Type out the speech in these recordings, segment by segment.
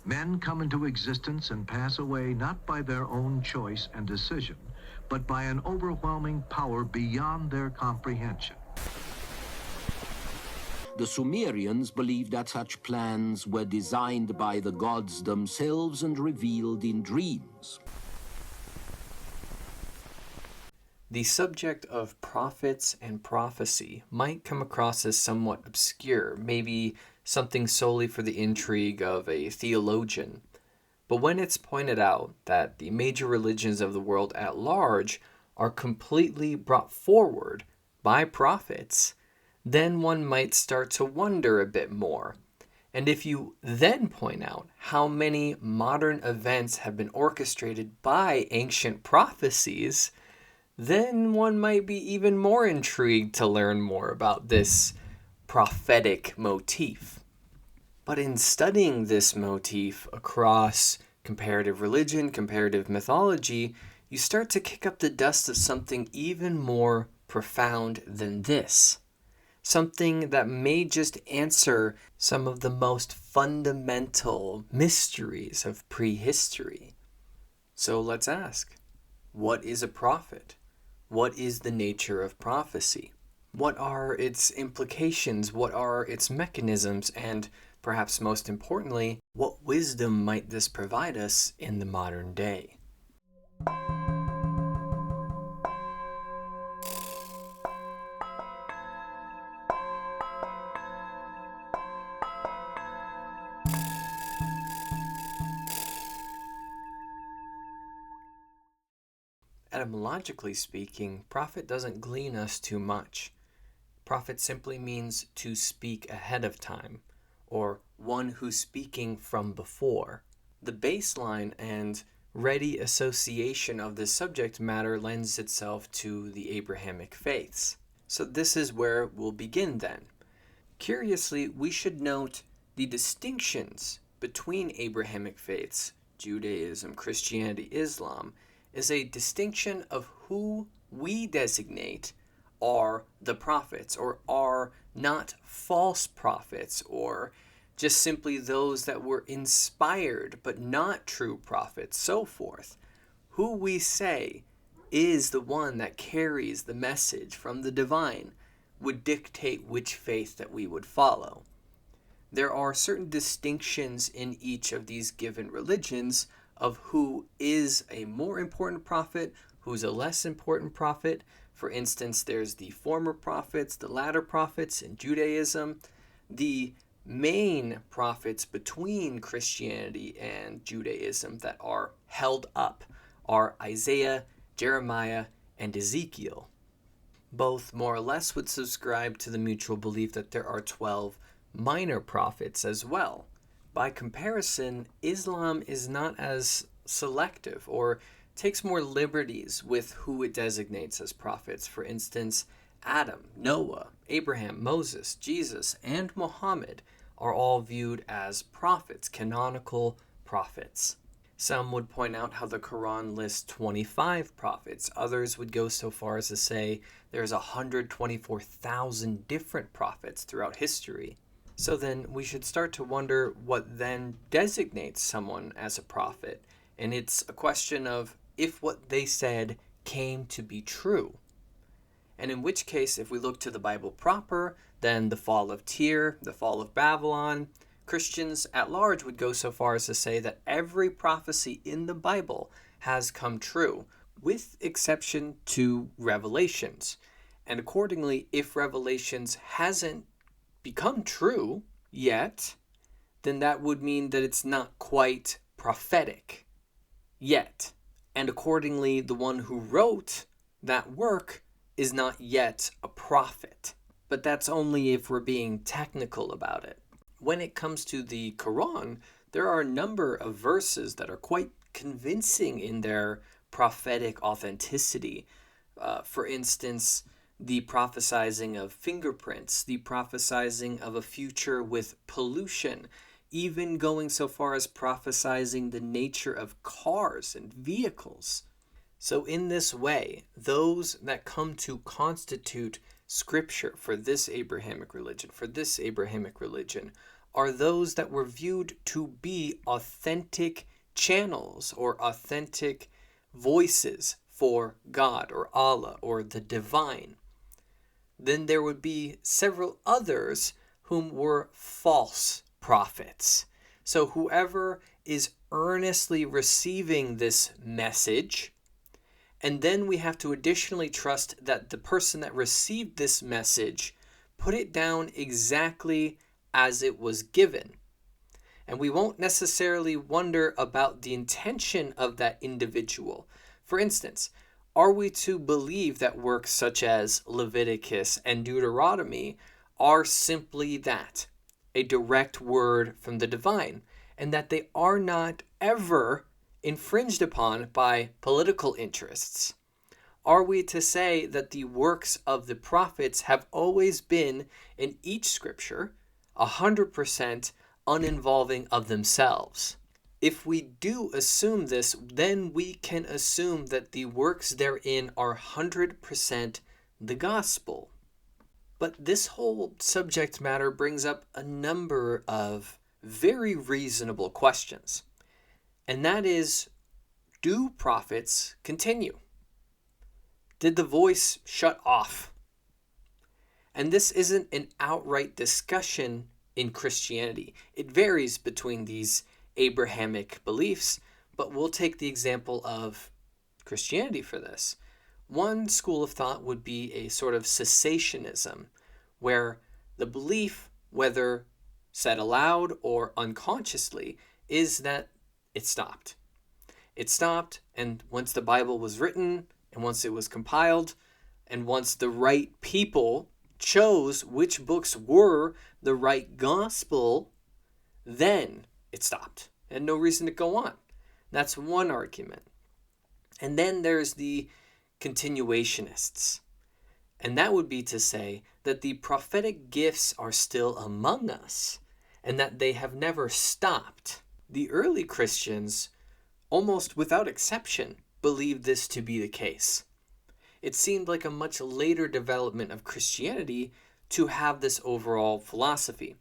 Men come into existence and pass away not by their own choice and decision, but by an overwhelming power beyond their comprehension. The Sumerians believed that such plans were designed by the gods themselves and revealed in dreams. The subject of prophets and prophecy might come across as somewhat obscure, maybe something solely for the intrigue of a theologian. But when it's pointed out that the major religions of the world at large are completely brought forward by prophets, then one might start to wonder a bit more. And if you then point out how many modern events have been orchestrated by ancient prophecies, then one might be even more intrigued to learn more about this prophetic motif. But in studying this motif across comparative religion, comparative mythology, you start to kick up the dust of something even more profound than this. Something that may just answer some of the most fundamental mysteries of prehistory. So let's ask, what is a prophet? What is the nature of prophecy? What are its implications? What are its mechanisms? And perhaps most importantly, what wisdom might this provide us in the modern day? Etymologically speaking, prophet doesn't glean us too much. Prophet simply means to speak ahead of time, or one who's speaking from before. The baseline and ready association of this subject matter lends itself to the Abrahamic faiths. So this is where we'll begin then. Curiously, we should note the distinctions between Abrahamic faiths, Judaism, Christianity, Islam, is a distinction of who we designate are the prophets, or are not false prophets, or just simply those that were inspired but not true prophets, so forth. Who we say is the one that carries the message from the divine would dictate which faith that we would follow. There are certain distinctions in each of these given religions of who is a more important prophet, who's a less important prophet. For instance, there's the former prophets, the latter prophets in Judaism. The main prophets between Christianity and Judaism that are held up are Isaiah, Jeremiah, and Ezekiel. Both more or less would subscribe to the mutual belief that there are 12 minor prophets as well. By comparison, Islam is not as selective or takes more liberties with who it designates as prophets. For instance, Adam, Noah, Abraham, Moses, Jesus, and Muhammad are all viewed as prophets, canonical prophets. Some would point out how the Quran lists 25 prophets. Others would go so far as to say there's 124,000 different prophets throughout history. So then we should start to wonder what then designates someone as a prophet. And it's a question of if what they said came to be true. And in which case, if we look to the Bible proper, then the fall of Tyre, the fall of Babylon, Christians at large would go so far as to say that every prophecy in the Bible has come true, with exception to Revelations. And accordingly, if Revelations hasn't become true yet, then that would mean that it's not quite prophetic yet. And accordingly, the one who wrote that work is not yet a prophet. But that's only if we're being technical about it. When it comes to the Quran, there are a number of verses that are quite convincing in their prophetic authenticity. For instance, the prophesizing of fingerprints, the prophesizing of a future with pollution, even going so far as prophesizing the nature of cars and vehicles. So in this way, those that come to constitute scripture for this Abrahamic religion, are those that were viewed to be authentic channels or authentic voices for God or Allah or the divine. Then there would be several others whom were false prophets. So whoever is earnestly receiving this message, and then we have to additionally trust that the person that received this message put it down exactly as it was given. And we won't necessarily wonder about the intention of that individual. For instance, are we to believe that works such as Leviticus and Deuteronomy are simply that, a direct word from the divine, and that they are not ever infringed upon by political interests? Are we to say that the works of the prophets have always been, in each scripture, 100% uninvolving of themselves? If we do assume this, then we can assume that the works therein are 100% the gospel. But this whole subject matter brings up a number of very reasonable questions. And that is, do prophets continue? Did the voice shut off? And this isn't an outright discussion in Christianity. It varies between these Abrahamic beliefs, but we'll take the example of Christianity for this. One school of thought would be a sort of cessationism, where the belief, whether said aloud or unconsciously, is that it stopped. It stopped, and once the Bible was written, and once it was compiled, and once the right people chose which books were the right gospel, then it stopped and no reason to go on. That's one argument. And then there's the continuationists. And that would be to say that the prophetic gifts are still among us and that they have never stopped. The early Christians, almost without exception, believed this to be the case. It seemed like a much later development of Christianity to have this overall philosophy.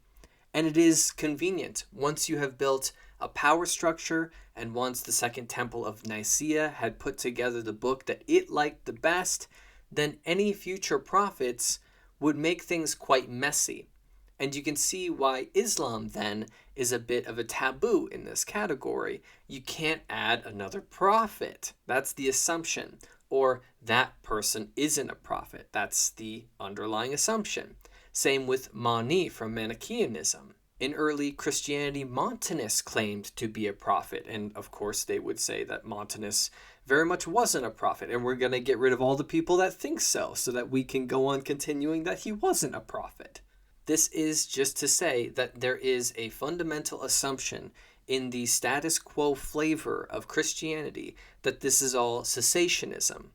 And it is convenient. Once you have built a power structure, and once the Second Temple of Nicaea had put together the book that it liked the best, then any future prophets would make things quite messy. And you can see why Islam then is a bit of a taboo in this category. You can't add another prophet. That's the assumption. Or that person isn't a prophet. That's the underlying assumption. Same with Mani from Manichaeanism. In early Christianity, Montanus claimed to be a prophet. And of course, they would say that Montanus very much wasn't a prophet. And we're going to get rid of all the people that think so that we can go on continuing that he wasn't a prophet. This is just to say that there is a fundamental assumption in the status quo flavor of Christianity that this is all cessationism.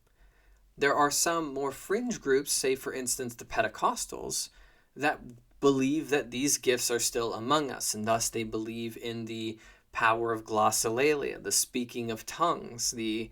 There are some more fringe groups, say for instance the Pentecostals, that believe that these gifts are still among us, and thus they believe in the power of glossolalia, the speaking of tongues, the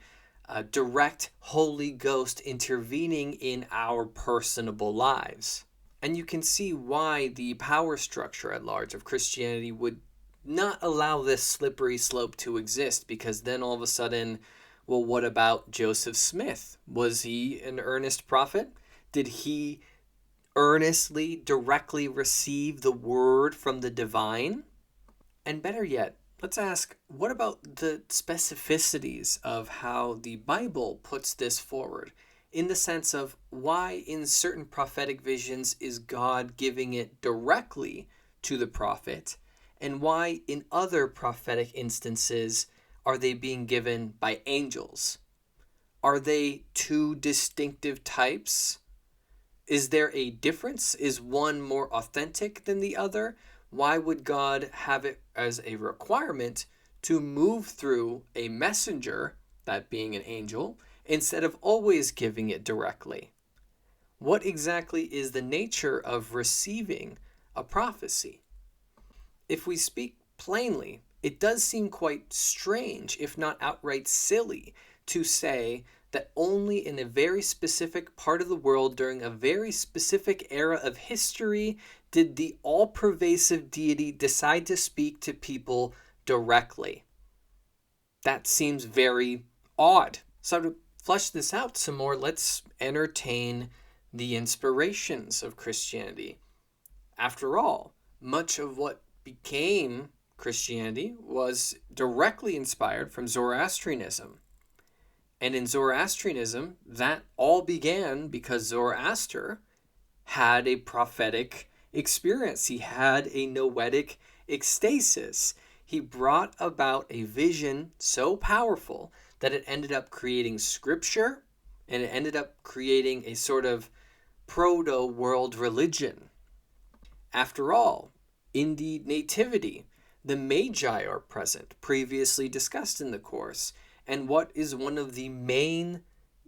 direct Holy Ghost intervening in our personable lives. And you can see why the power structure at large of Christianity would not allow this slippery slope to exist, because then all of a sudden, well, what about Joseph Smith? Was he an earnest prophet? Did he earnestly, directly receive the word from the divine? And better yet, let's ask, what about the specificities of how the Bible puts this forward? In the sense of why in certain prophetic visions is God giving it directly to the prophet, and why in other prophetic instances are they being given by angels? Are they two distinctive types? Is there a difference? Is one more authentic than the other? Why would God have it as a requirement to move through a messenger, that being an angel, instead of always giving it directly? What exactly is the nature of receiving a prophecy? If we speak plainly, it does seem quite strange, if not outright silly, to say that only in a very specific part of the world during a very specific era of history did the all-pervasive deity decide to speak to people directly? That seems very odd. So to flesh this out some more, let's entertain the inspirations of Christianity. After all, much of what became Christianity was directly inspired from Zoroastrianism. And in Zoroastrianism, that all began because Zoroaster had a prophetic experience. He had a noetic ecstasis. He brought about a vision so powerful that it ended up creating scripture, and it ended up creating a sort of proto-world religion. After all, in the Nativity, the Magi are present, previously discussed in the course. And what is one of the main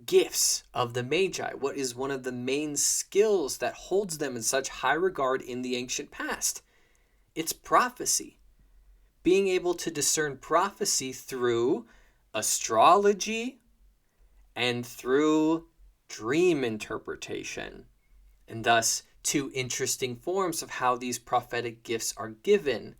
gifts of the Magi? What is one of the main skills that holds them in such high regard in the ancient past? It's prophecy. Being able to discern prophecy through astrology and through dream interpretation. And thus, two interesting forms of how these prophetic gifts are given.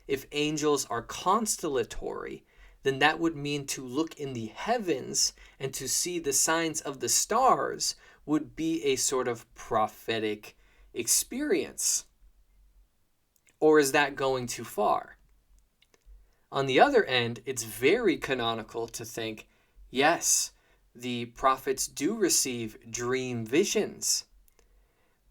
If angels are constellatory, then that would mean to look in the heavens and to see the signs of the stars would be a sort of prophetic experience. Or is that going too far? On the other end, it's very canonical to think, yes, the prophets do receive dream visions.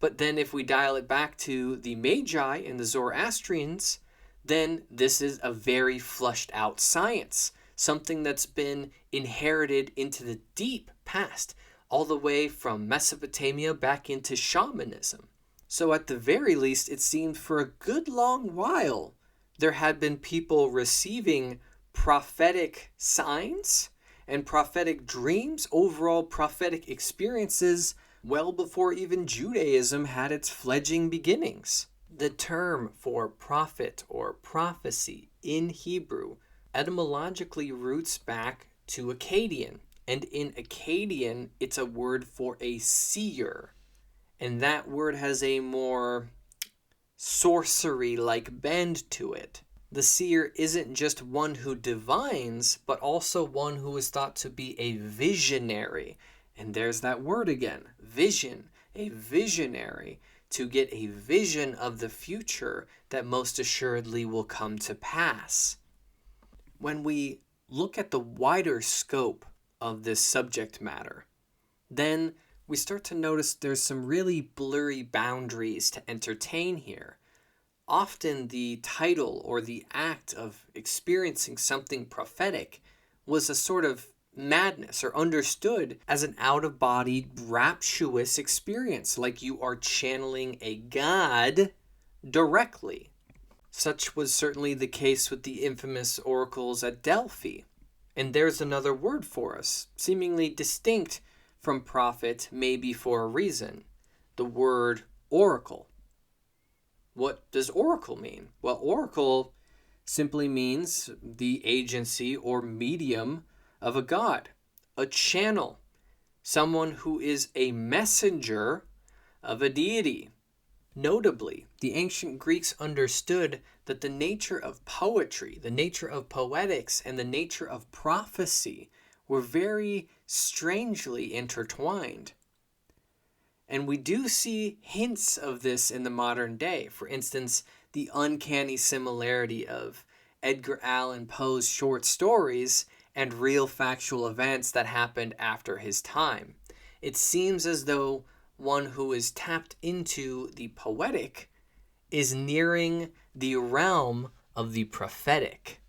But then if we dial it back to the Magi and the Zoroastrians, then this is a very flushed out science, something that's been inherited into the deep past, all the way from Mesopotamia back into shamanism. So at the very least, it seemed for a good long while, there had been people receiving prophetic signs and prophetic dreams, overall prophetic experiences, well before even Judaism had its fledgling beginnings. The term for prophet or prophecy in Hebrew etymologically roots back to Akkadian. And in Akkadian, it's a word for a seer. And that word has a more sorcery-like bend to it. The seer isn't just one who divines, but also one who is thought to be a visionary. And there's that word again, vision, a visionary, to get a vision of the future that most assuredly will come to pass. When we look at the wider scope of this subject matter, then we start to notice there's some really blurry boundaries to entertain here. Often the title or the act of experiencing something prophetic was a sort of madness or understood as an out-of-body rapturous experience, like you are channeling a god directly. Such was certainly the case with the infamous oracles at Delphi. And there's another word for us, seemingly distinct from prophet, maybe for a reason. The word oracle. What does oracle mean? Well, oracle simply means the agency or medium of a god, a channel, someone who is a messenger of a deity. Notably, the ancient Greeks understood that the nature of poetry, the nature of poetics, and the nature of prophecy were very strangely intertwined. And we do see hints of this in the modern day. For instance, the uncanny similarity of Edgar Allan Poe's short stories and real factual events that happened after his time. It seems as though one who is tapped into the poetic is nearing the realm of the prophetic.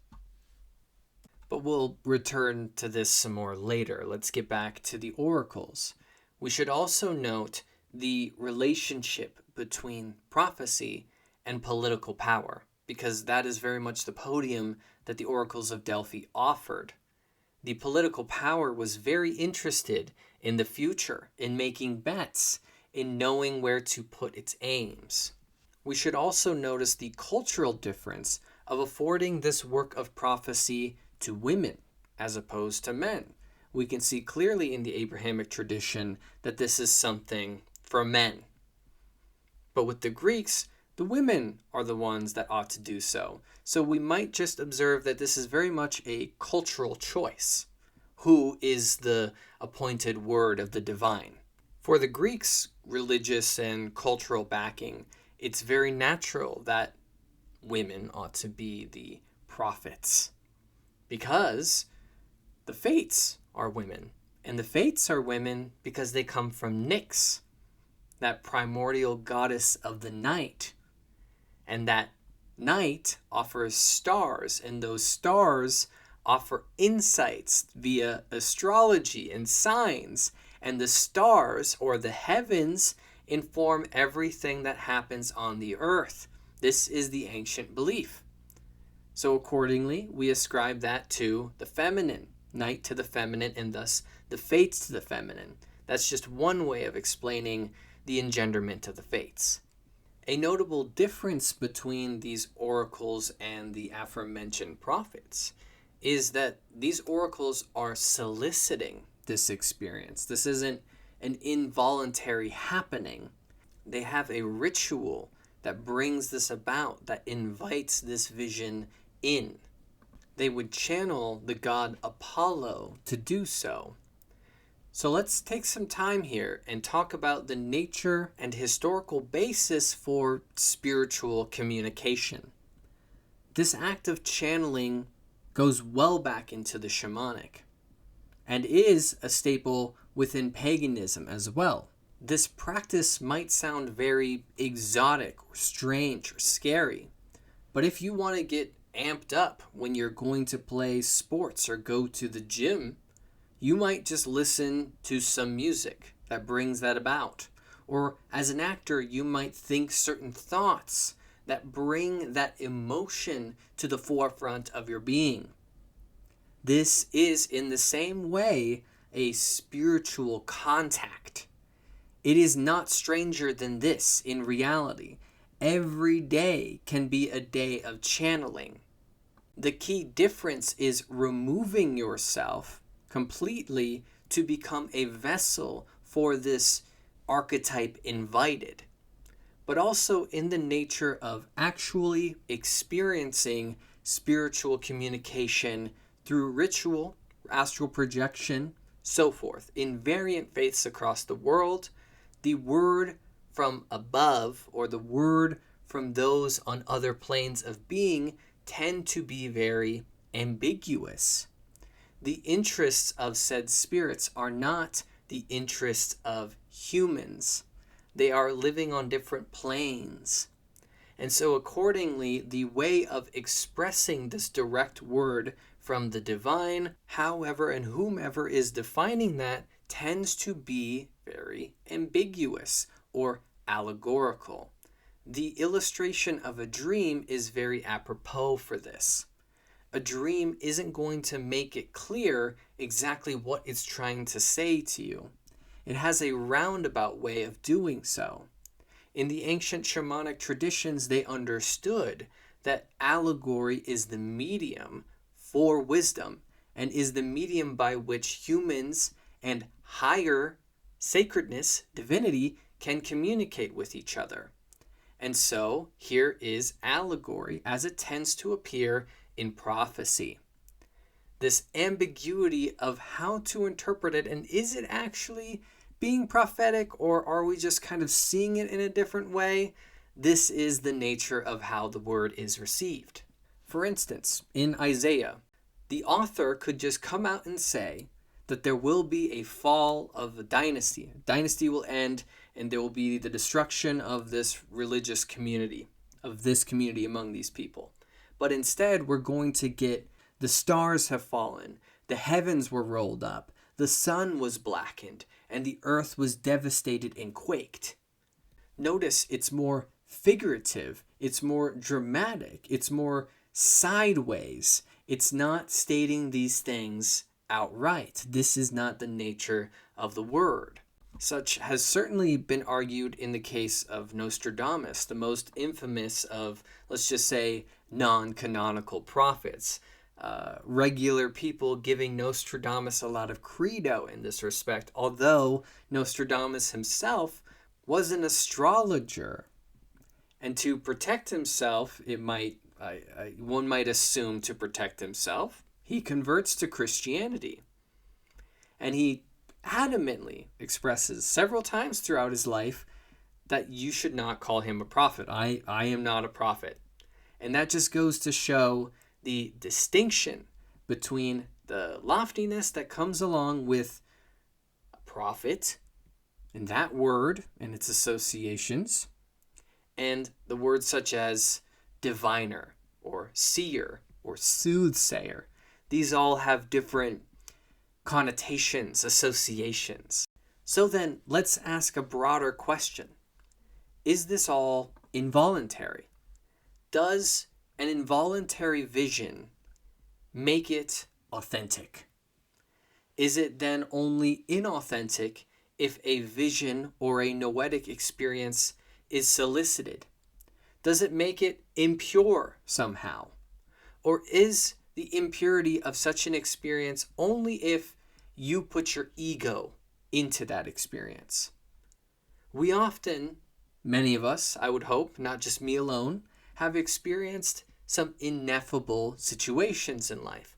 But we'll return to this some more later. Let's get back to the oracles. We should also note the relationship between prophecy and political power, because that is very much the podium that the oracles of Delphi offered. The political power was very interested in the future, in making bets, in knowing where to put its aims. We should also notice the cultural difference of affording this work of prophecy to women as opposed to men. We can see clearly in the Abrahamic tradition that this is something for men. But with the Greeks, the women are the ones that ought to do so. So we might just observe that this is very much a cultural choice. Who is the appointed word of the divine? For the Greeks' religious and cultural backing, it's very natural that women ought to be the prophets, because the Fates are women. And the Fates are women because they come from Nyx, that primordial goddess of the night. And that night offers stars, and those stars offer insights via astrology and signs. And the stars, or the heavens, inform everything that happens on the earth. This is the ancient belief. So accordingly, we ascribe that to the feminine, night to the feminine, and thus the Fates to the feminine. That's just one way of explaining the engenderment of the Fates. A notable difference between these oracles and the aforementioned prophets is that these oracles are soliciting this experience. This isn't an involuntary happening. They have a ritual that brings this about, that invites this vision in. They would channel the god Apollo to do so. So let's take some time here and talk about the nature and historical basis for spiritual communication. This act of channeling goes well back into the shamanic and is a staple within paganism as well. This practice might sound very exotic or strange or scary, but if you want to get amped up when you're going to play sports or go to the gym, you might just listen to some music that brings that about. Or as an actor, you might think certain thoughts that bring that emotion to the forefront of your being. This is in the same way a spiritual contact. It is not stranger than this in reality. Every day can be a day of channeling. The key difference is removing yourself completely to become a vessel for this archetype invited, but also in the nature of actually experiencing spiritual communication through ritual, astral projection, so forth. In variant faiths across the world, the word from above, or the word from those on other planes of being, tend to be very ambiguous. The interests of said spirits are not the interests of humans. They are living on different planes. And so accordingly, the way of expressing this direct word from the divine, however and whomever is defining that, tends to be very ambiguous or allegorical. The illustration of a dream is very apropos for this. A dream isn't going to make it clear exactly what it's trying to say to you. It has a roundabout way of doing so. In the ancient shamanic traditions, they understood that allegory is the medium for wisdom and is the medium by which humans and higher sacredness, divinity, can communicate with each other. And so here is allegory as it tends to appear in prophecy. This ambiguity of how to interpret it, and is it actually being prophetic, or are we just kind of seeing it in a different way? This is the nature of how the word is received. For instance, in Isaiah, the author could just come out and say that there will be a fall of a dynasty. A dynasty will end, and there will be the destruction of this religious community, of this community among these people. But instead, we're going to get the stars have fallen, the heavens were rolled up, the sun was blackened, and the earth was devastated and quaked. Notice it's more figurative, it's more dramatic, it's more sideways. It's not stating these things outright. This is not the nature of the word. Such has certainly been argued in the case of Nostradamus, the most infamous of, let's just say, non-canonical prophets. Regular people giving Nostradamus a lot of credo in this respect, although Nostradamus himself was an astrologer. And to protect himself, one might assume to protect himself, he converts to Christianity. And he adamantly expresses several times throughout his life that you should not call him a prophet. I am not a prophet. And that just goes to show the distinction between the loftiness that comes along with a prophet and that word and its associations, and the words such as diviner or seer or soothsayer. These all have different connotations, associations. So then, let's ask a broader question. Is this all involuntary? Does an involuntary vision make it authentic? Is it then only inauthentic if a vision or a noetic experience is solicited? Does it make it impure somehow? Or is the impurity of such an experience only if you put your ego into that experience? We often, many of us, I would hope, not just me alone, have experienced some ineffable situations in life,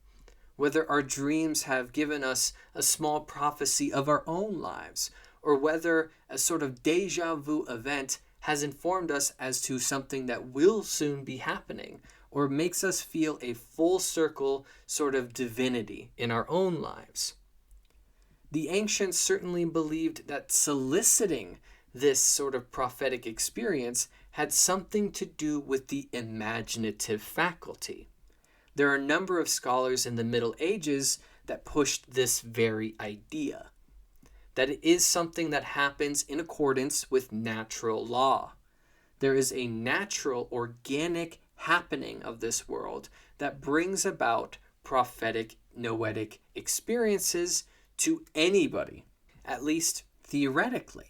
whether our dreams have given us a small prophecy of our own lives, or whether a sort of deja vu event has informed us as to something that will soon be happening, or makes us feel a full circle sort of divinity in our own lives. The ancients certainly believed that soliciting this sort of prophetic experience had something to do with the imaginative faculty. There are a number of scholars in the Middle Ages that pushed this very idea, that it is something that happens in accordance with natural law. There is a natural, organic happening of this world that brings about prophetic, noetic experiences to anybody, at least theoretically.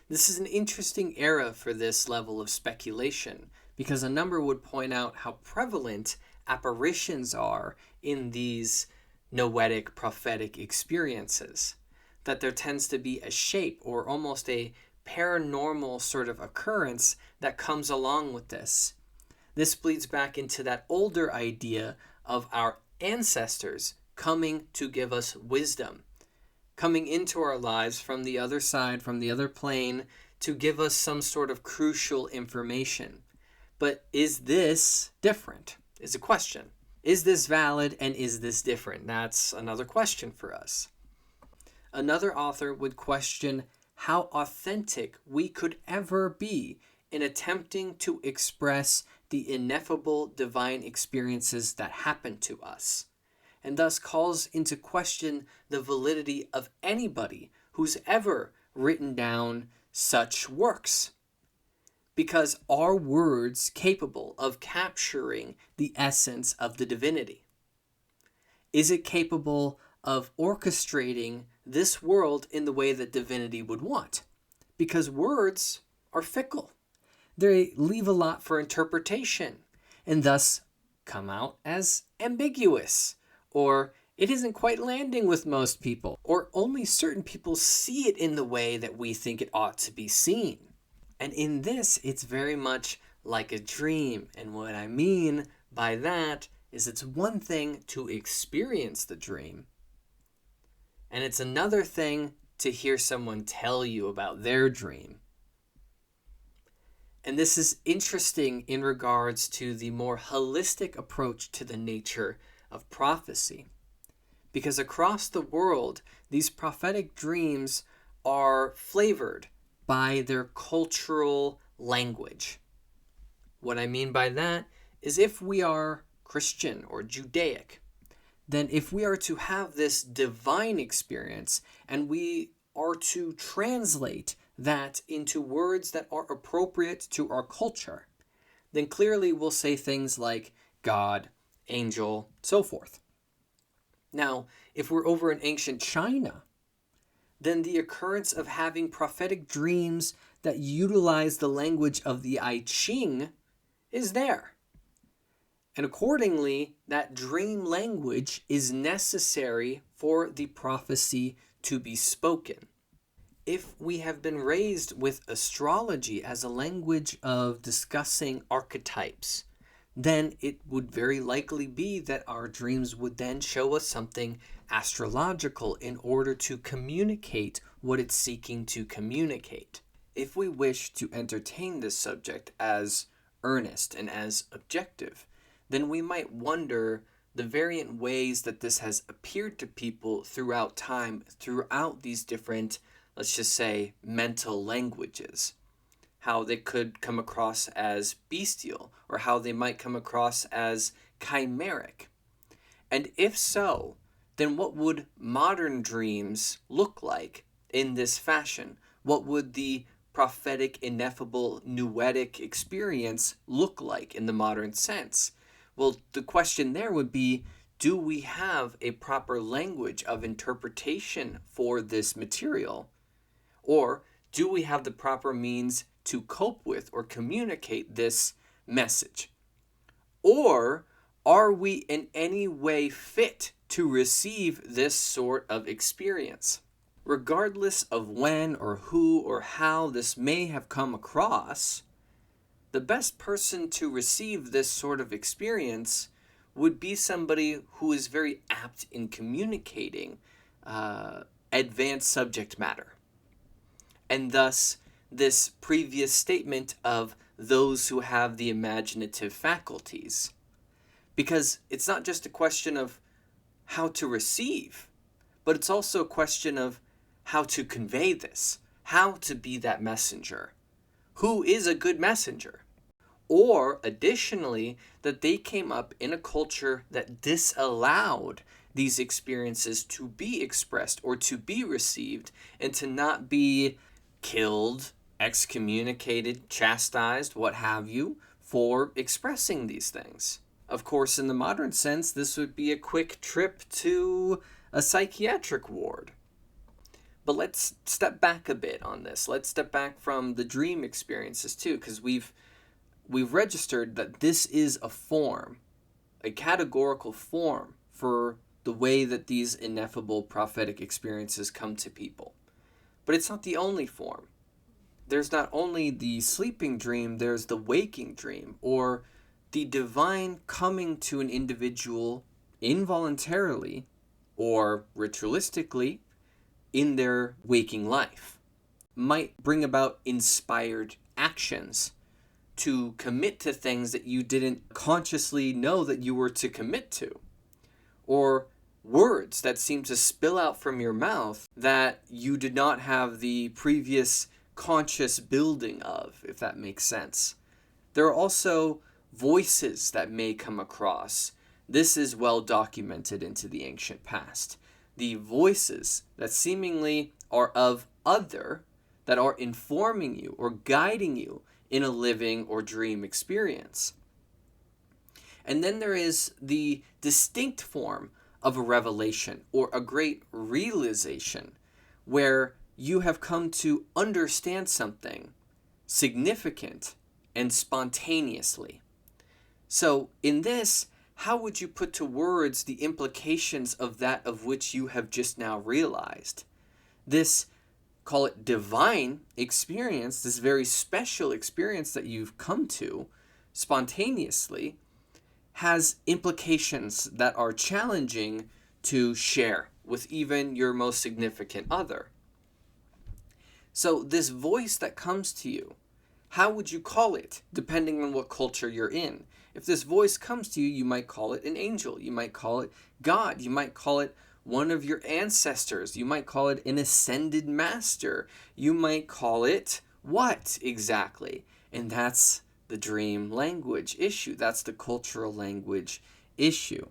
This is an interesting era for this level of speculation, because a number would point out how prevalent apparitions are in these noetic, prophetic experiences, that there tends to be a shape or almost a paranormal sort of occurrence that comes along with this. This bleeds back into that older idea of our ancestors coming to give us wisdom, coming into our lives from the other side, from the other plane, to give us some sort of crucial information. But is this different? Is a question. Is this valid and is this different? That's another question for us. Another author would question how authentic we could ever be in attempting to express the ineffable divine experiences that happen to us, and thus calls into question the validity of anybody who's ever written down such works. Because are words capable of capturing the essence of the divinity? Is it capable of orchestrating this world in the way that divinity would want? Because words are fickle. They leave a lot for interpretation, and thus come out as ambiguous, or it isn't quite landing with most people, or only certain people see it in the way that we think it ought to be seen. And in this, it's very much like a dream. And what I mean by that is it's one thing to experience the dream, and it's another thing to hear someone tell you about their dream. And this is interesting in regards to the more holistic approach to the nature of prophecy. Because across the world, these prophetic dreams are flavored by their cultural language. What I mean by that is if we are Christian or Judaic, then if we are to have this divine experience and we are to translate that into words that are appropriate to our culture, then clearly we'll say things like God, angel, so forth. Now, if we're over in ancient China, then the occurrence of having prophetic dreams that utilize the language of the I Ching is there. And accordingly, that dream language is necessary for the prophecy to be spoken. if we have been raised with astrology as a language of discussing archetypes, then it would very likely be that our dreams would then show us something astrological in order to communicate what it's seeking to communicate. If we wish to entertain this subject as earnest and as objective, then we might wonder the variant ways that this has appeared to people throughout time, throughout these different, let's just say, mental languages. How they could come across as bestial, or how they might come across as chimeric. And if so, then what would modern dreams look like in this fashion? What would the prophetic, ineffable, noetic experience look like in the modern sense? Well, the question there would be, do we have a proper language of interpretation for this material? Or do we have the proper means to cope with or communicate this message? Or are we in any way fit to receive this sort of experience? Regardless of when or who or how this may have come across, the best person to receive this sort of experience would be somebody who is very apt in communicating advanced subject matter. And thus, this previous statement of those who have the imaginative faculties. Because it's not just a question of how to receive, but it's also a question of how to convey this, how to be that messenger. Who is a good messenger? Or, additionally, that they came up in a culture that disallowed these experiences to be expressed or to be received and to not be killed, excommunicated, chastised, what have you, for expressing these things. Of course, in the modern sense, this would be a quick trip to a psychiatric ward. But let's step back a bit on this. Let's step back from the dream experiences too, because we've registered that this is a form, a categorical form for the way that these ineffable prophetic experiences come to people. But it's not the only form. There's not only the sleeping dream, there's the waking dream, or the divine coming to an individual involuntarily or ritualistically in their waking life. Might bring about inspired actions to commit to things that you didn't consciously know that you were to commit to, or words that seem to spill out from your mouth that you did not have the previous conscious building of, if that makes sense. There are also voices that may come across. This is well documented into the ancient past. The voices that seemingly are of other, that are informing you or guiding you in a living or dream experience. And then there is the distinct form of a revelation or a great realization where you have come to understand something significant and spontaneously. So in this, how would you put to words the implications of that of which you have just now realized? This, call it divine experience, this very special experience that you've come to spontaneously, has implications that are challenging to share with even your most significant other. So this voice that comes to you, how would you call it, depending on what culture you're in? If this voice comes to you, you might call it an angel, you might call it God, you might call it one of your ancestors, you might call it an ascended master, you might call it what exactly? And that's the dream language issue. That's the cultural language issue.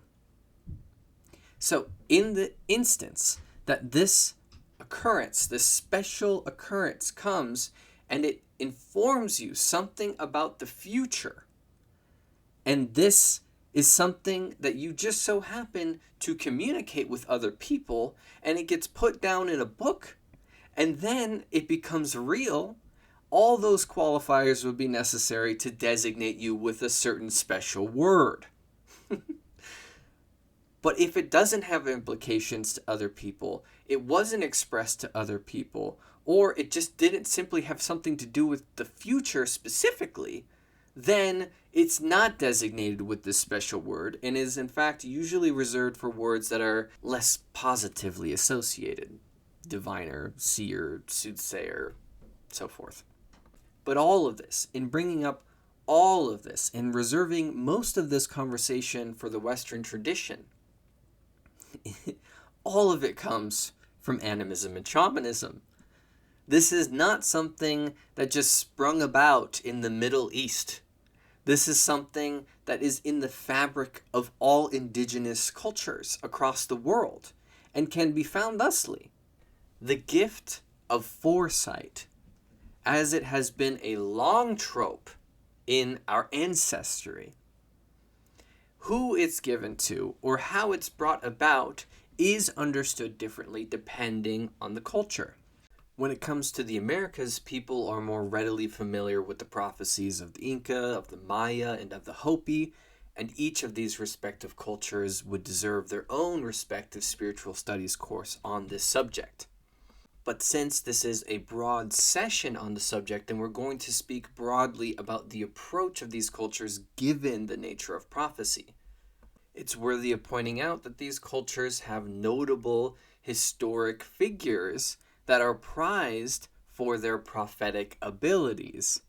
So in the instance that this occurrence, this special occurrence comes and it informs you something about the future, and this is something that you just so happen to communicate with other people, and it gets put down in a book, and then it becomes real, all those qualifiers would be necessary to designate you with a certain special word. But if it doesn't have implications to other people, it wasn't expressed to other people, or it just didn't simply have something to do with the future specifically, then it's not designated with this special word and is in fact usually reserved for words that are less positively associated. Diviner, seer, soothsayer, so forth. But all of this, in bringing up all of this and reserving most of this conversation for the Western tradition, all of it comes from animism and shamanism. This is not something that just sprung about in the Middle East. This is something that is in the fabric of all indigenous cultures across the world and can be found thusly. The gift of foresight, as it has been a long trope in our ancestry. Who it's given to or how it's brought about is understood differently depending on the culture. When it comes to the Americas, people are more readily familiar with the prophecies of the Inca, of the Maya, and of the Hopi, and each of these respective cultures would deserve their own respective spiritual studies course on this subject. But since this is a broad session on the subject, then we're going to speak broadly about the approach of these cultures given the nature of prophecy. It's worthy of pointing out that these cultures have notable historic figures that are prized for their prophetic abilities.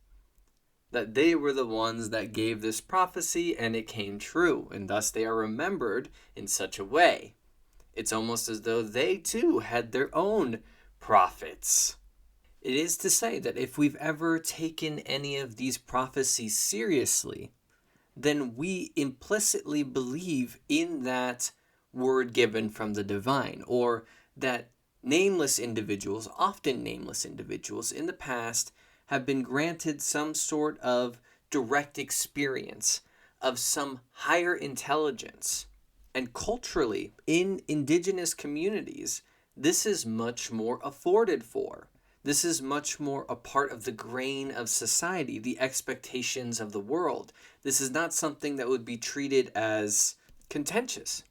That they were the ones that gave this prophecy and it came true, and thus they are remembered in such a way. It's almost as though they too had their own prophets. It is to say that if we've ever taken any of these prophecies seriously, then we implicitly believe in that word given from the divine, or that nameless individuals, often nameless individuals in the past, have been granted some sort of direct experience of some higher intelligence. And culturally, in indigenous communities, this is much more afforded for. This is much more a part of the grain of society, the expectations of the world. This is not something that would be treated as contentious.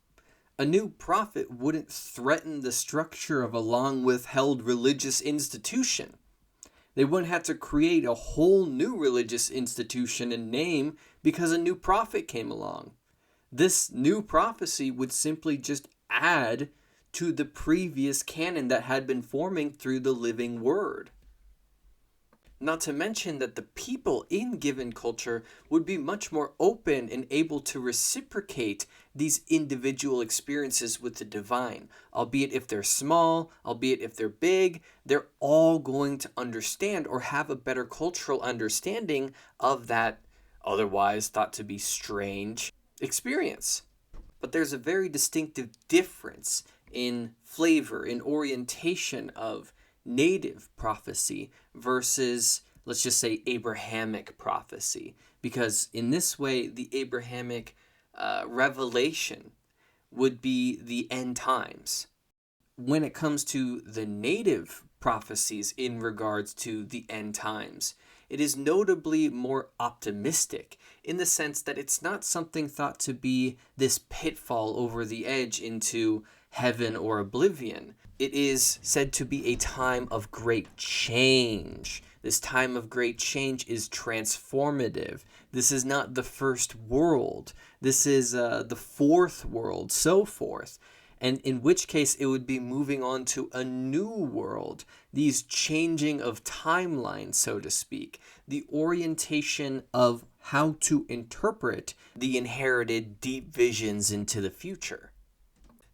A new prophet wouldn't threaten the structure of a long-withheld religious institution. They wouldn't have to create a whole new religious institution and name because a new prophet came along. This new prophecy would simply just add to the previous canon that had been forming through the living word. Not to mention that the people in given culture would be much more open and able to reciprocate these individual experiences with the divine. Albeit if they're small, albeit if they're big, they're all going to understand or have a better cultural understanding of that otherwise thought to be strange experience. But there's a very distinctive difference in flavor, in orientation of native prophecy versus, let's just say, Abrahamic prophecy. Because in this way, the Abrahamic revelation would be the end times. When it comes to the native prophecies in regards to the end times, it is notably more optimistic in the sense that it's not something thought to be this pitfall over the edge into heaven or oblivion. It is said to be a time of great change. This time of great change is transformative. This is not the first world. This is the fourth world, so forth. And in which case it would be moving on to a new world. These changing of timelines, so to speak. The orientation of how to interpret the inherited deep visions into the future.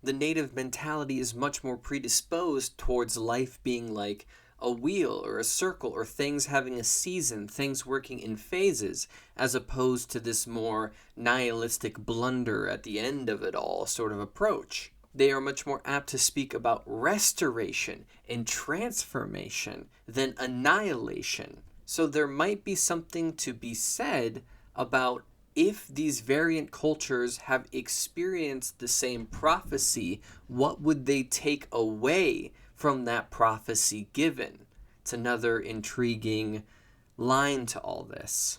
The native mentality is much more predisposed towards life being like a wheel or a circle or things having a season, things working in phases, as opposed to this more nihilistic blunder at the end of it all sort of approach. They are much more apt to speak about restoration and transformation than annihilation. So there might be something to be said about if these variant cultures have experienced the same prophecy, what would they take away from that prophecy given? It's another intriguing line to all this.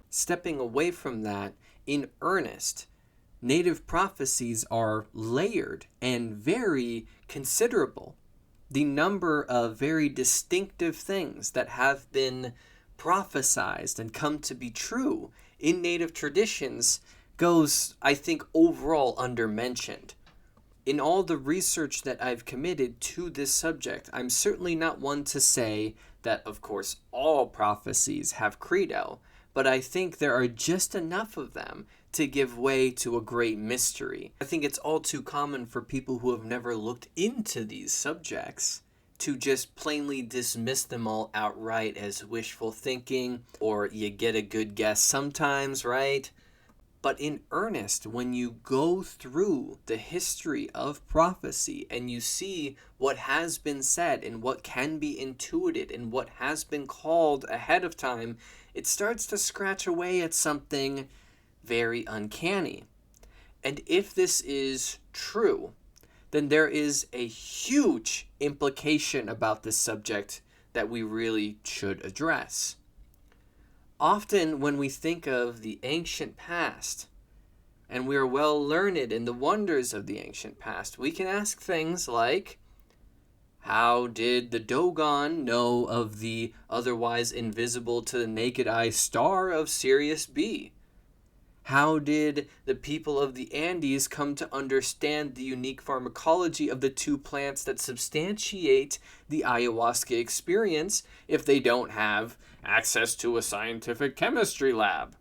Stepping away from that, in earnest, native prophecies are layered and very considerable. the number of very distinctive things that have been prophesized and come to be true in native traditions goes, I think, overall undermentioned. In all the research that I've committed to this subject, I'm certainly not one to say that, of course, all prophecies have credo, but I think there are just enough of them to give way to a great mystery. I think it's all too common for people who have never looked into these subjects to just plainly dismiss them all outright as wishful thinking, or you get a good guess sometimes, right? But in earnest, when you go through the history of prophecy and you see what has been said and what can be intuited and what has been called ahead of time, it starts to scratch away at something very uncanny. And if this is true, then there is a huge implication about this subject that we really should address. Often when we think of the ancient past, and we are well learned in the wonders of the ancient past, we can ask things like, how did the Dogon know of the otherwise invisible to the naked eye star of Sirius B? How did the people of the Andes come to understand the unique pharmacology of the two plants that substantiate the ayahuasca experience if they don't have access to a scientific chemistry lab?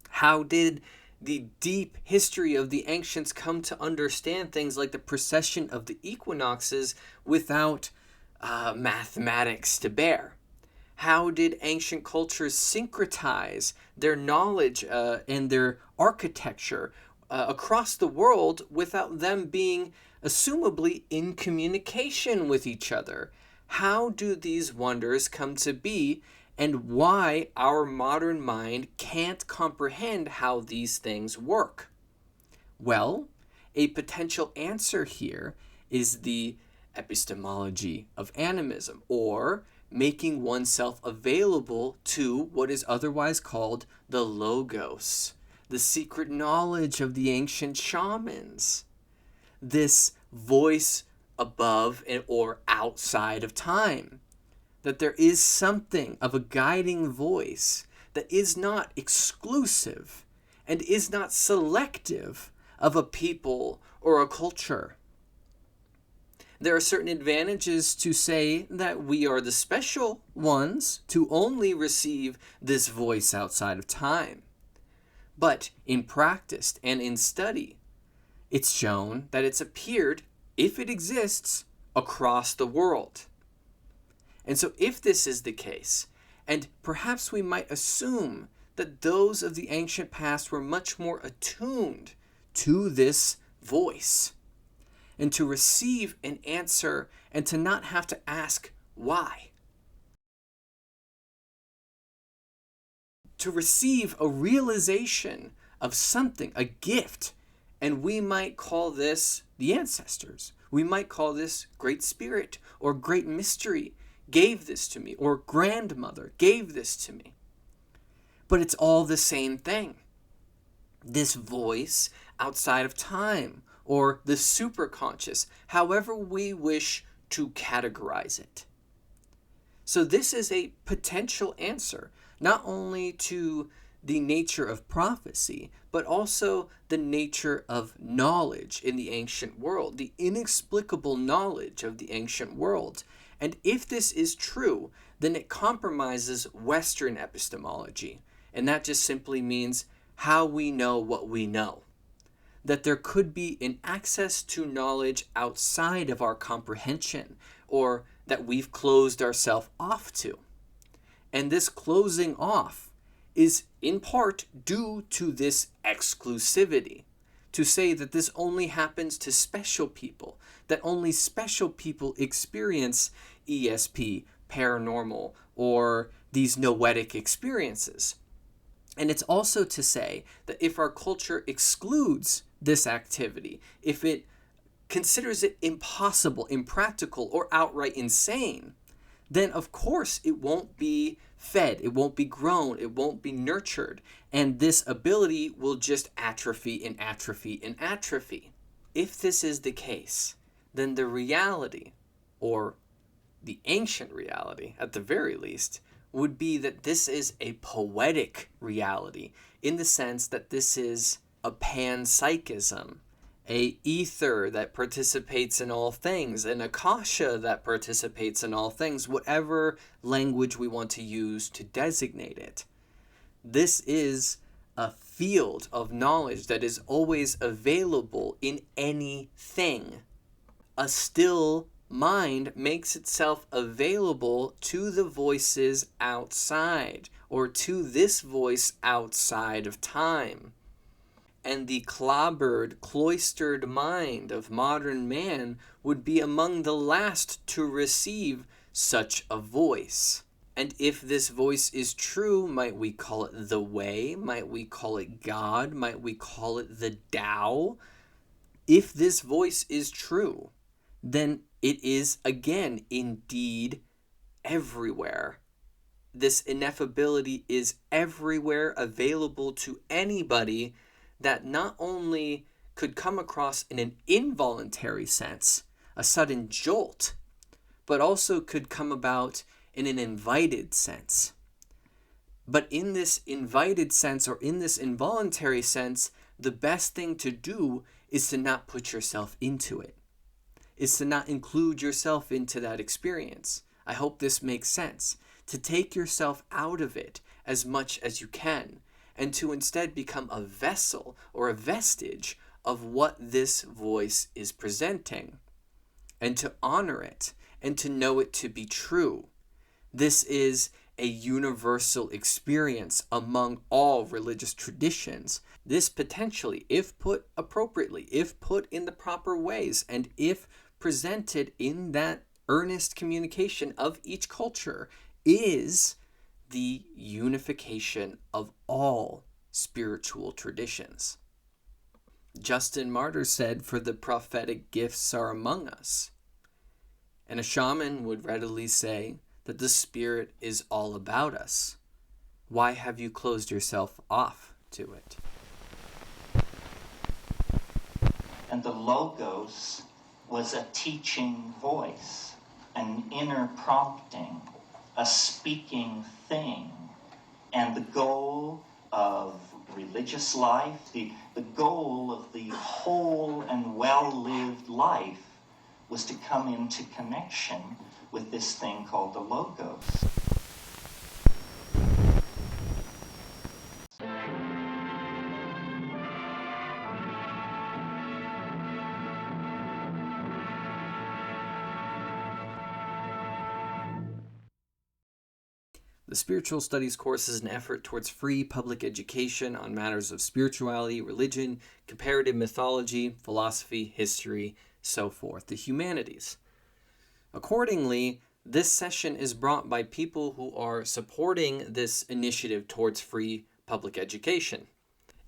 How did the deep history of the ancients come to understand things like the precession of the equinoxes without mathematics to bear? How did ancient cultures syncretize their knowledge and their architecture across the world without them being assumably in communication with each other? How do these wonders come to be, and why our modern mind can't comprehend how these things work? Well, a potential answer here is the epistemology of animism, or making oneself available to what is otherwise called the logos, the secret knowledge of the ancient shamans, this voice above or outside of time, that there is something of a guiding voice that is not exclusive and is not selective of a people or a culture. There are certain advantages to say that we are the special ones to only receive this voice outside of time. But in practice and in study, it's shown that it's appeared, if it exists, across the world. And so if this is the case, and perhaps we might assume that those of the ancient past were much more attuned to this voice, and to receive an answer and to not have to ask why. To receive a realization of something, a gift, and we might call this the ancestors. We might call this Great Spirit or Great Mystery gave this to me, or grandmother gave this to me. But it's all the same thing. This voice outside of time, or the superconscious, however we wish to categorize it. So this is a potential answer, not only to the nature of prophecy, but also the nature of knowledge in the ancient world, the inexplicable knowledge of the ancient world. And if this is true, then it compromises Western epistemology, and that just simply means how we know what we know. That there could be an access to knowledge outside of our comprehension, or that we've closed ourselves off to. And this closing off is in part due to this exclusivity, to say that this only happens to special people, that only special people experience ESP, paranormal, or these noetic experiences. And it's also to say that if our culture excludes this activity, if it considers it impossible, impractical, or outright insane, then of course it won't be fed, it won't be grown, it won't be nurtured, and this ability will just atrophy and atrophy and atrophy. If this is the case, then the reality or the ancient reality, at the very least, would be that this is a poetic reality, in the sense that this is a panpsychism, a ether that participates in all things, an akasha that participates in all things, whatever language we want to use to designate it. This is a field of knowledge that is always available in anything. A still mind makes itself available to the voices outside, or to this voice outside of time. And the clobbered, cloistered mind of modern man would be among the last to receive such a voice. And if this voice is true, might we call it the way? Might we call it God? Might we call it the Tao? If this voice is true, then it is, again, indeed everywhere. This ineffability is everywhere, available to anybody, that not only could come across in an involuntary sense, a sudden jolt, but also could come about in an invited sense. But in this invited sense, or in this involuntary sense, the best thing to do is to not put yourself into it, is to not include yourself into that experience. I hope this makes sense. To take yourself out of it as much as you can, and to instead become a vessel or a vestige of what this voice is presenting, and to honor it, and to know it to be true. This is a universal experience among all religious traditions. This potentially, if put appropriately, if put in the proper ways, and if presented in that earnest communication of each culture, is the unification of all spiritual traditions. Justin Martyr said, "For the prophetic gifts are among us." And a shaman would readily say that the Spirit is all about us. Why have you closed yourself off to it? And the Logos was a teaching voice, an inner prompting, a speaking thing. And the goal of religious life, the goal of the whole and well-lived life, was to come into connection with this thing called the Logos. The Spiritual Studies course is an effort towards free public education on matters of spirituality, religion, comparative mythology, philosophy, history, so forth, the humanities. Accordingly, this session is brought by people who are supporting this initiative towards free public education.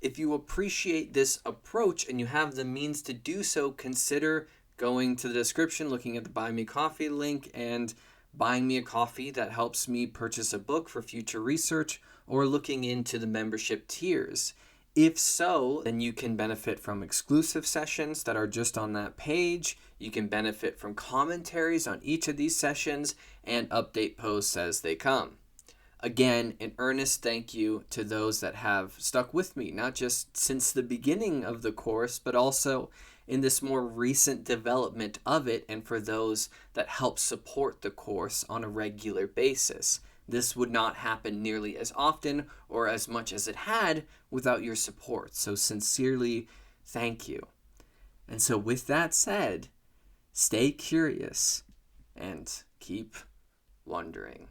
If you appreciate this approach and you have the means to do so, consider going to the description, looking at the Buy Me Coffee link, and buying me a coffee that helps me purchase a book for future research, or looking into the membership tiers. If so, then you can benefit from exclusive sessions that are just on that page. You can benefit from commentaries on each of these sessions and update posts as they come. Again, an earnest thank you to those that have stuck with me, not just since the beginning of the course, but also in this more recent development of it, and for those that help support the course on a regular basis. This would not happen nearly as often or as much as it had without your support. So sincerely, thank you. And so with that said, stay curious and keep wondering.